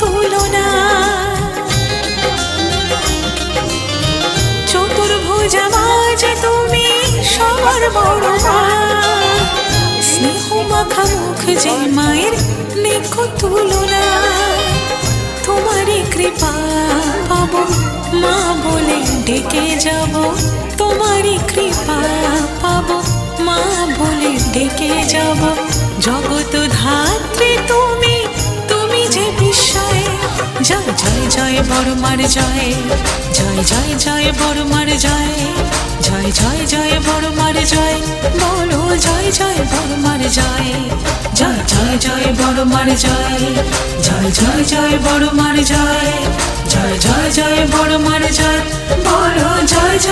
তুলনা। চতুর্ভুজা মা যে তুমি সবার বড় মা, স্নেহ মাখা মুখ যে মায়ের নিখুঁত তুলনা। তোমারই কৃপা পাবো মা বলে ডেকে যাব, তোমারই কৃপা পাবো মা বলে ডেকে যাব। জগৎ ধাত্রী তুমি, তুমি যে বিস্ময়। জয় জয় জয় বড় মার জয়, জয় জয় জয় বড় মার জয়, জয় জয় জয় বড় মার জয়, বলো জয় জয় বড় মার জয়। জয় জয় জয় বড় মার জয়, জয় জয় জয় বড় মার জয়, জয় জয় জয় বড় মার জয়, বলো জয় জয়।